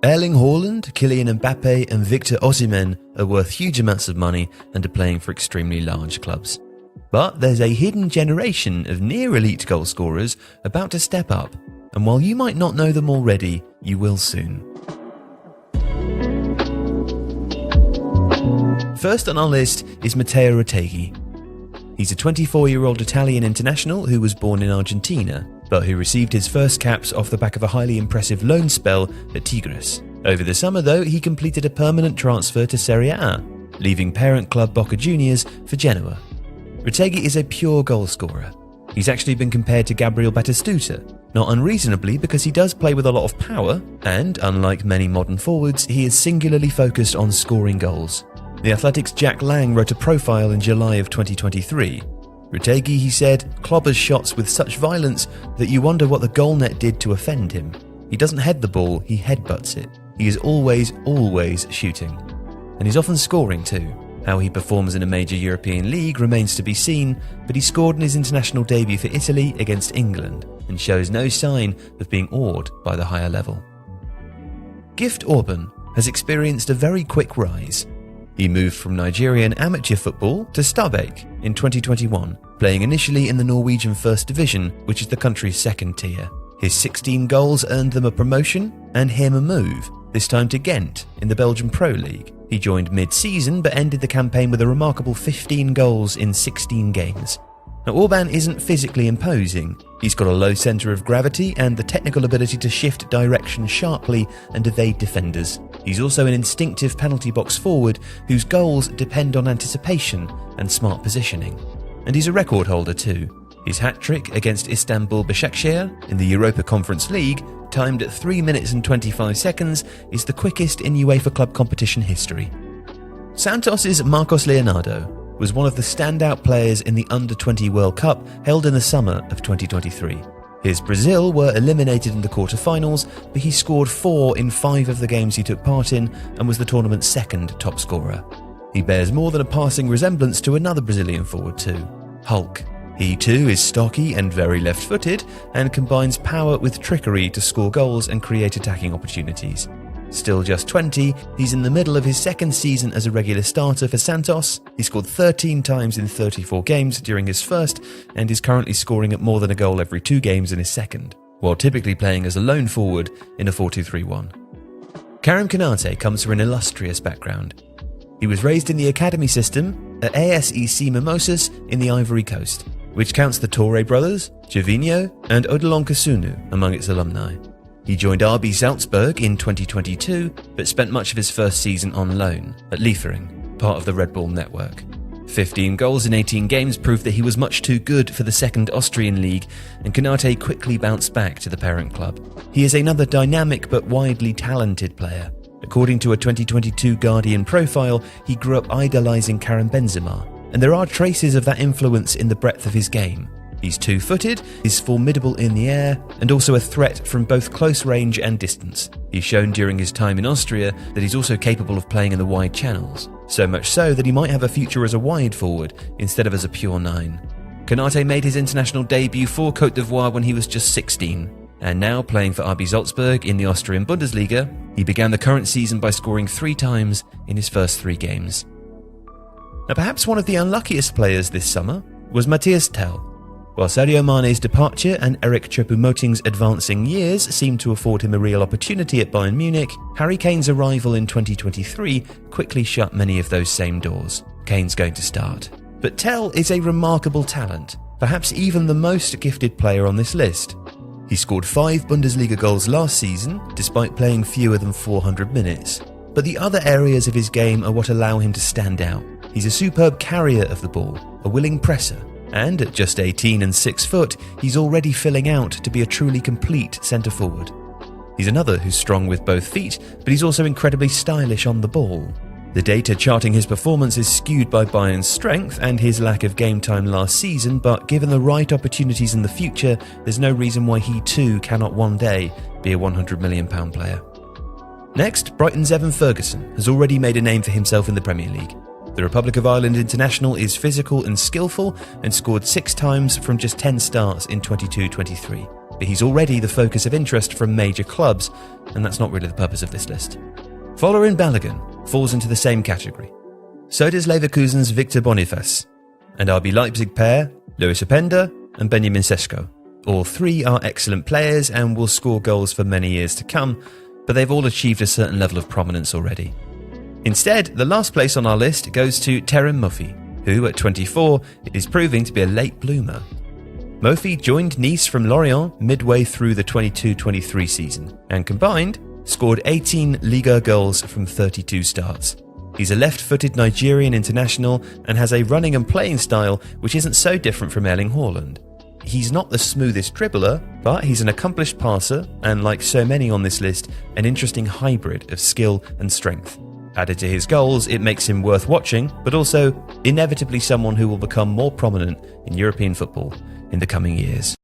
Erling Haaland, Kylian Mbappé and Victor Osimhen are worth huge amounts of money and are playing for extremely large clubs. But there's a hidden generation of near-elite goal scorers about to step up, and while you might not know them already, you will soon. First on our list is Matteo Retegui. He's a 24-year-old Italian international who was born in Argentina, but who received his first caps off the back of a highly impressive loan spell at Tigres. Over the summer, though, he completed a permanent transfer to Serie A, leaving parent club Boca Juniors for Genoa. Retegui is a pure goalscorer. He's actually been compared to Gabriel Batistuta, not unreasonably because he does play with a lot of power, and, unlike many modern forwards, he is singularly focused on scoring goals. The Athletic's Jack Lang wrote a profile in July of 2023. Retegui, he said, clobbers shots with such violence that you wonder what the goal net did to offend him. He doesn't head the ball, he headbutts it. He is always shooting. And he's often scoring too. How he performs in a major European league remains to be seen, but he scored in his international debut for Italy against England and shows no sign of being awed by the higher level. Gift Orban has experienced a very quick rise. He moved from Nigerian amateur football to Stabæk in 2021, playing initially in the Norwegian First Division, which is the country's second tier. His 16 goals earned them a promotion and him a move, this time to Ghent in the Belgian Pro League. He joined mid-season but ended the campaign with a remarkable 15 goals in 16 games. Now, Orban isn't physically imposing. He's got a low centre of gravity and the technical ability to shift direction sharply and evade defenders. He's also an instinctive penalty box forward whose goals depend on anticipation and smart positioning. And he's a record holder too. His hat-trick against Istanbul Başakşehir in the Europa Conference League, timed at 3 minutes and 25 seconds, is the quickest in UEFA club competition history. Santos' Marcos Leonardo was one of the standout players in the Under-20 World Cup held in the summer of 2023. His Brazil were eliminated in the quarter-finals, but he scored 4 in 5 of the games he took part in and was the tournament's second top scorer. He bears more than a passing resemblance to another Brazilian forward too, Hulk. He too is stocky and very left-footed and combines power with trickery to score goals and create attacking opportunities. Still just 20, he's in the middle of his second season as a regular starter for Santos. He scored 13 times in 34 games during his first and is currently scoring at more than a goal every 2 games in his second, while typically playing as a lone forward in a 4-2-3-1. Karim Konate comes from an illustrious background. He was raised in the academy system at ASEC Mimosas in the Ivory Coast, which counts the Toure brothers, Gervinho and Odilon Kasunu among its alumni. He joined RB Salzburg in 2022, but spent much of his first season on loan at Liefering, part of the Red Bull network. 15 goals in 18 games proved that he was much too good for the second Austrian league, and Konate quickly bounced back to the parent club. He is another dynamic but widely talented player. According to a 2022 Guardian profile, he grew up idolising Karim Benzema, and there are traces of that influence in the breadth of his game. He's two-footed, is formidable in the air, and also a threat from both close range and distance. He's shown during his time in Austria that he's also capable of playing in the wide channels, so much so that he might have a future as a wide forward instead of as a pure 9. Konate made his international debut for Côte d'Ivoire when he was just 16, and now playing for RB Salzburg in the Austrian Bundesliga, he began the current season by scoring 3 times in his first 3 games. Now, perhaps one of the unluckiest players this summer was Matthias Tel. While Sadio Mane's departure and Eric Choupo-Moting's advancing years seemed to afford him a real opportunity at Bayern Munich, Harry Kane's arrival in 2023 quickly shut many of those same doors. Kane's going to start. But Tel is a remarkable talent, perhaps even the most gifted player on this list. He scored 5 Bundesliga goals last season, despite playing fewer than 400 minutes. But the other areas of his game are what allow him to stand out. He's a superb carrier of the ball, a willing presser, and at just 18 and 6 foot, he's already filling out to be a truly complete centre-forward. He's another who's strong with both feet, but he's also incredibly stylish on the ball. The data charting his performance is skewed by Bayern's strength and his lack of game time last season, but given the right opportunities in the future, there's no reason why he too cannot one day be a £100 million player. Next, Brighton's Evan Ferguson has already made a name for himself in the Premier League. The Republic of Ireland international is physical and skillful and scored 6 times from just 10 starts in 22-23. but he's already the focus of interest from major clubs, and that's not really the purpose of this list. Folarin Balogun falls into the same category. So does Leverkusen's Victor Boniface, and RB Leipzig pair, Luis Openda and Benjamin Sesko. All three are excellent players and will score goals for many years to come, but they've all achieved a certain level of prominence already. Instead, the last place on our list goes to Teren Moffi, who at 24 is proving to be a late bloomer. Moffi joined Nice from Lorient midway through the 22-23 season, and combined, scored 18 Liga goals from 32 starts. He's a left-footed Nigerian international and has a running and playing style which isn't so different from Erling Haaland. He's not the smoothest dribbler, but he's an accomplished passer and, like so many on this list, an interesting hybrid of skill and strength. Added to his goals, it makes him worth watching, but also inevitably someone who will become more prominent in European football in the coming years.